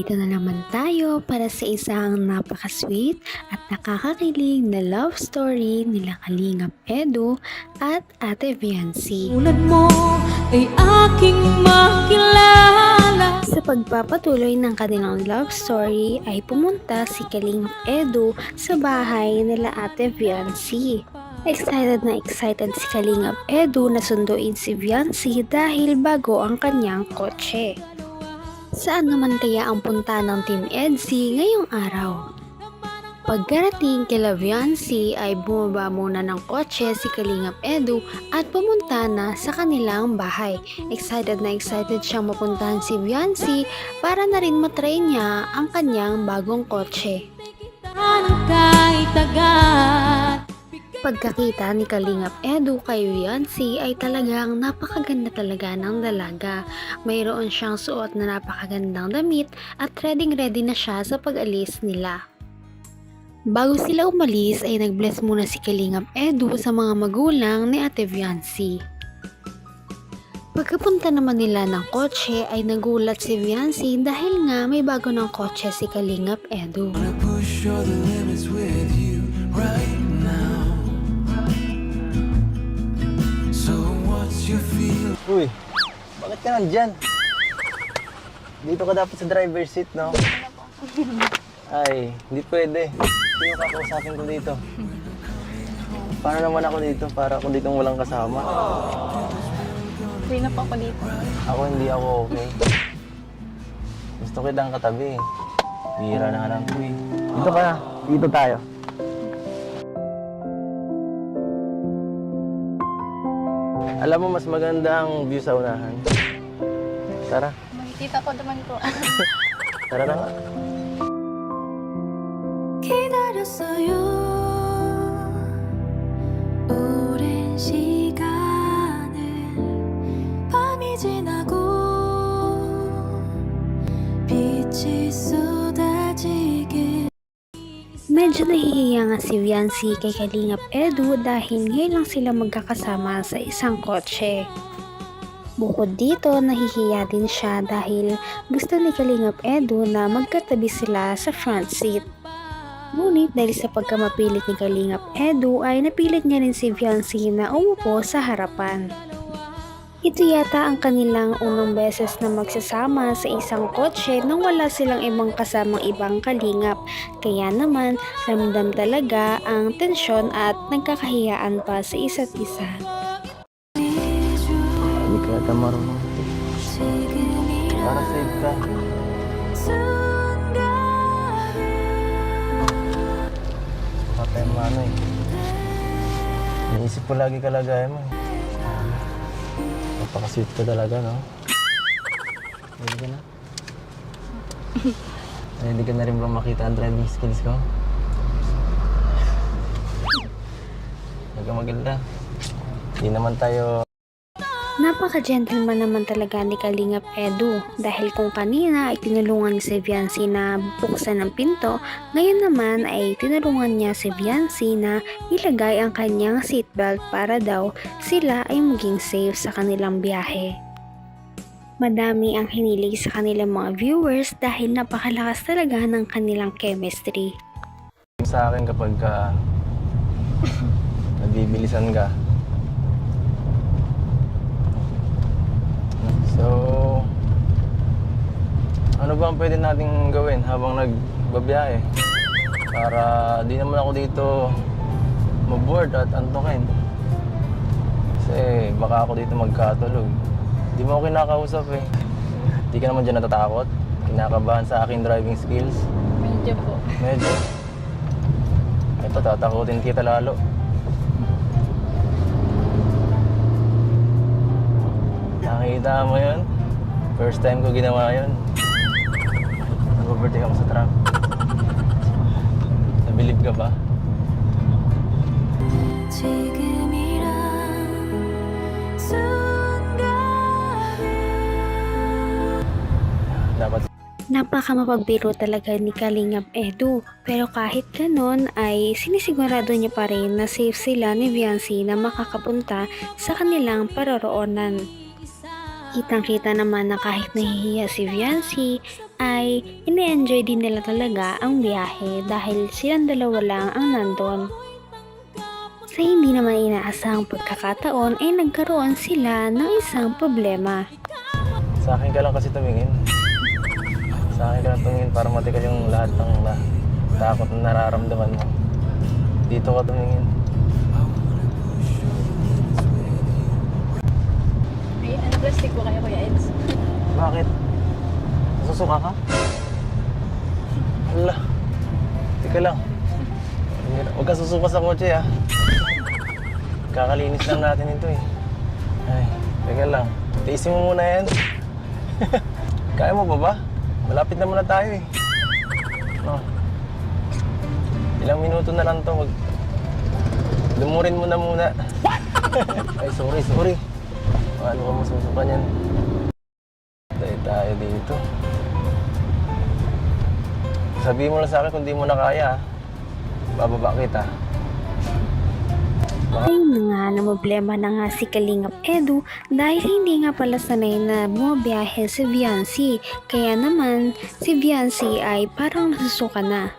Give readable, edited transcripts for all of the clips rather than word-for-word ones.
Narito na naman tayo para sa isang napaka-sweet at nakakakilig na love story nila Kalingap Edu at Ate Viancy. Tulad mo ay aking makilala. Sa pagpapatuloy ng kanilang love story ay pumunta si Kalingap Edu sa bahay nila Ate Viancy. Excited na excited si Kalingap Edu na sunduin si Viancy dahil bago ang kanyang kotse. Saan naman kaya ang punta ng Team EDSI ngayong araw? Pagkarating kila Viancy ay bumaba muna ng kotse si Kalingap Edu at pumunta na sa kanilang bahay. Excited na excited siyang mapuntahan si Viancy para na rin matry niya ang kanyang bagong kotse. Kahit agad. Pagkakita ni Kalingap Edu kay Viancy ay talagang napakaganda talaga ng dalaga. Mayroon siyang suot na napakagandang damit at ready na siya sa pag-alis nila. Bago sila umalis ay nag-bless muna si Kalingap Edu sa mga magulang ni Ate Viancy. Pagkapunta naman nila ng kotse ay nagulat si Viancy dahil nga may bago ng kotse si Kalingap Edu. Uy, bakit ka nandyan? Dito ka dapat sa driver's seat, no? Ay, hindi pwede. Sino kakausapin ko dito? Paano naman ako dito? Para ako ditong walang kasama. Okay na po ako dito. Ako hindi ako okay. Gusto kitang katabi. Bihira na nga lang ko eh. Dito ka na. Dito tayo. Alam mo, mas maganda ang view sa unahan. Tara. Makikita ko naman po. Tara na nga. 기다렸어요. 오랜 시간을 밤이 지나고 빛이 쏟아지게. Medyo nahihiya nga si Viancy kay Kalingap Edu dahil ngayon lang sila magkakasama sa isang kotse. Bukod dito, nahihiya din siya dahil gusto ni Kalingap Edu na magkatabi sila sa front seat. Ngunit dahil sa pagkamapilit ni Kalingap Edu ay napilit niya rin si Viancy na umupo sa harapan. Ito yata ang kanilang unang beses na magsasama sa isang kotse nang wala silang ibang kasamang ibang kalingap. Kaya naman, ramdam talaga ang tensyon at nagkakahiyaan pa sa isa't isa. Hindi ka yata marunong. Para safe ka. Patay mo ano eh. Iniisip ko lagi kalagayan mo eh. Napaka-sweet ka talaga, no? Ready ka na? Ready ka na rin ba makita ang driving skills ko? Huwag ka maganda. Hindi naman tayo... Napaka-gentleman naman talaga ni Kalingap Edu dahil kung kanina ay tinulungan ni si Viancy na buksan ng pinto, ngayon naman ay tinulungan niya si Viancy na ilagay ang kanyang seatbelt para daw sila ay maging safe sa kanilang biyahe. Madami ang hinilig sa kanilang mga viewers dahil napakalakas talaga ng kanilang chemistry. Sa akin kapag nagbibilisan ka. So, ano ba ang pwede nating gawin habang nagbabiyahe? Para di naman ako dito maboard at antukin. Kasi baka ako dito magkatulog. Di mo ako kinakausap eh. Di ka naman dyan natatakot? Kinakabahan sa aking driving skills? Medyo po. Medyo. Ito, tatakutin kita lalo. Nakita mo yun? First time ko ginawa yun. Nag-overtake ako sa truck. Nabilib ka ba? 지금이란 순간에 Dapat Napakamapagbiro talaga ni Kalingap Edu, pero kahit ganon ay sinisigurado niya pa rin na safe sila ni Viancy na makakapunta sa kanilang paroroonan. Kitang-kita naman na kahit nahihiya si Viancy, ay ine-enjoy din nila talaga ang biyahe dahil silang dalawa lang ang nandun. Sa hindi naman inaasahang pagkakataon ay nagkaroon sila ng isang problema. Sa akin ka lang kasi tumingin. Sa akin ka lang tumingin para matigal yung lahat ng takot na nararamdaman mo. Dito ka tumingin. Ay, ano plastic po kayo, Kuya Eds? Bakit? Nasusuka ka? Hala. Teka lang. Huwag ka susuka sa kotse ha. Kakalinis lang natin ito eh. Ay, teka lang. Tiisin mo muna yan. Kaya mo pa ba? Malapit na muna tayo eh. No. Ilang minuto na lang to. Lumurin mo na muna. Ay, sorry. Paano ka masusuka niyan? Tayo dito. Sabihin mo lang sa akin kung di mo na kaya. Bababa kita. Ayun na nga na problema na nga si Kalingap Edu dahil hindi nga pala sanay na bumabiyahe si Viancy. Kaya naman si Viancy ay parang nasusuka na.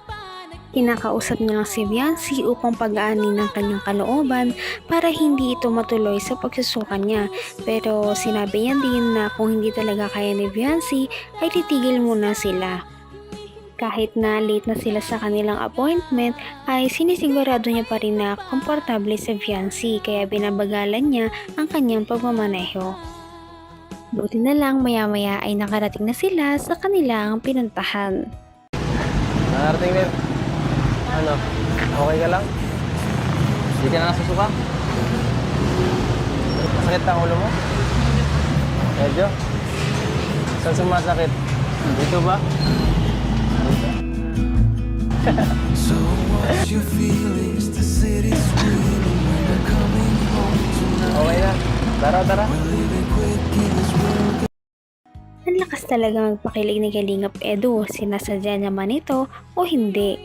Kinakausap niya lang si Viancy upang pag-aanin ng kanyang kalooban para hindi ito matuloy sa pagsusuka niya. Pero sinabi niya din na kung hindi talaga kaya ni Viancy ay titigil muna sila. Kahit na late na sila sa kanilang appointment ay sinisigurado niya pa rin na komportable si Viancy kaya binabagalan niya ang kanyang pagmamaneho. Buti na lang maya-maya ay nakarating na sila sa kanilang pinuntahan. Nakarating din. Ano? Okay ka lang? Hindi ka na nasusuka? Masakit ang ulo mo? Medyo? Saan sumasakit? Dito ba? So what's your feelings? The city's screaming when you're coming home tonight. Okay na. Tara. We're living quick in this world. Ang lakas talaga magpakilig ni Kalingap Edu, sinasadya niya man ito o hindi.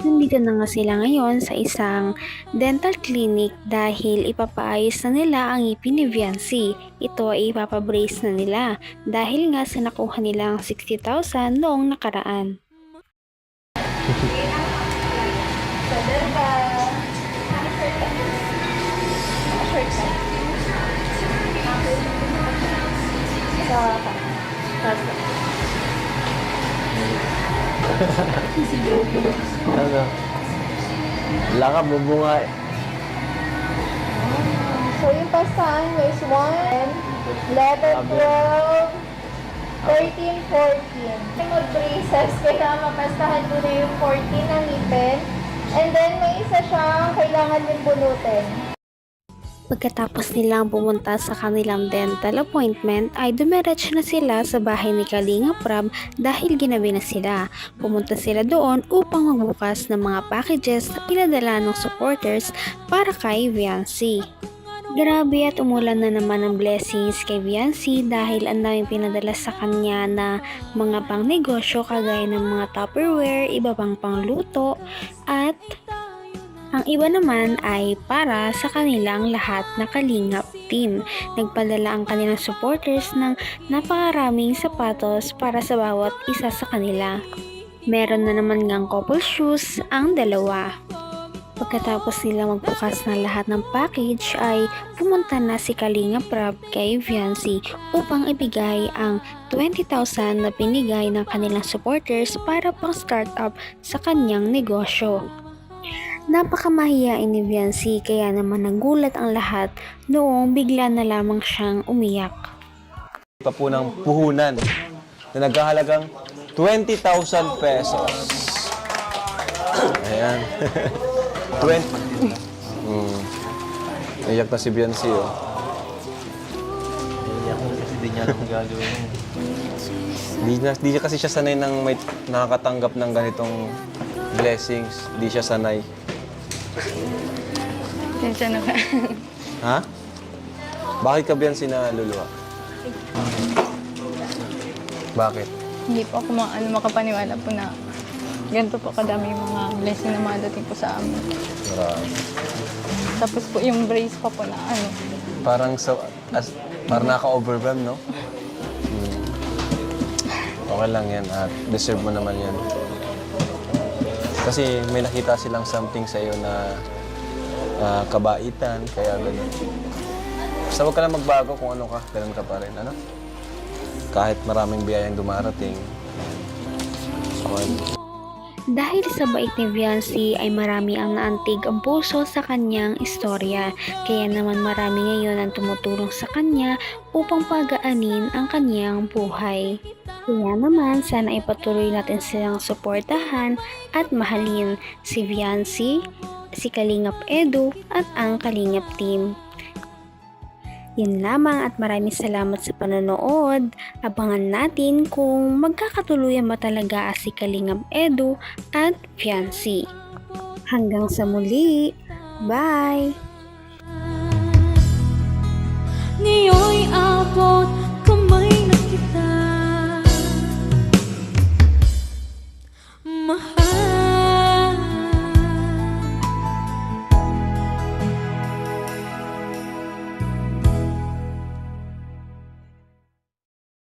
Nandito na nga sila ngayon sa isang dental clinic dahil ipapaayos na nila ang ngipin ni Viancy. Ito ay ipapabrace na nila dahil nga sa nakuha nilang 60,000 noong nakaraan. Ano? Wala ka, bubunga eh. So yung pastahan is 1, 11, 12, 13, 14. Mag-braces, kailangan mapastahan muna yung 14 ng ngipin. And then may isa siyang kailangan din bunutin. Pagkatapos nilang pumunta sa kanilang dental appointment ay dumiretso na sila sa bahay ni Kalingap Rab dahil ginabi na sila. Pumunta sila doon upang magbukas ng mga packages na pinadala ng supporters para kay Viancy. Grabe at umulan na naman ng blessings kay Viancy dahil ang daming pinadala sa kanya na mga pang negosyo kagaya ng mga Tupperware, iba pang pangluto at ang iba naman ay para sa kanilang lahat na Kalingap team. Nagpadala ang kanilang supporters ng napakaraming sapatos para sa bawat isa sa kanila. Meron na naman ngang couple shoes ang dalawa. Pagkatapos nila magbukas ng lahat ng package ay pumunta na si Kalingap Rab kay Viancy upang ibigay ang 20,000 na pinigay ng kanilang supporters para pang start-up sa kanyang negosyo. Napakamahiyain ni Viancy kaya naman nagulat ang lahat noong bigla na lamang siyang umiyak. Pa po ng puhunan na nagkahalagang 20,000 pesos. Ayan. 20. Iyak na si Viancy, oh. Iyak na kasi di niya alam kung gagawin. Di kasi siya sanay ng may nakakatanggap ng ganitong blessings. Di siya sanay. Sensya na ka. Ha? Bakit ka Viancy na luluha? Bakit? Hindi po ako makapaniwala po na ganito po kadami yung mga blessing na madating po sa amin. Marami. Tapos po yung brace pa po na Parang sa, Parang naka-overwhelm, no? Okay lang yan at deserve mo naman yan. Kasi may nakita silang something sa'yo na kabaitan, kaya ganun. Basta huwag ka lang magbago kung ano ka, ganun ka pa rin, ano? Kahit maraming biyayang dumarating. Okay. Dahil sa bait ni Viancy ay marami ang naantig ang puso sa kanyang istorya. Kaya naman marami ngayon ang tumutulong sa kanya upang pagaanin ang kanyang buhay. Kaya naman sana ipatuloy natin silang suportahan at mahalin si Viancy, si Kalingap Edu at ang Kalingap team. Yun lamang at maraming salamat sa panonood. Abangan natin kung magkakatuluyan ba talaga si Kalingap Edu at Viancy. Hanggang sa muli. Bye!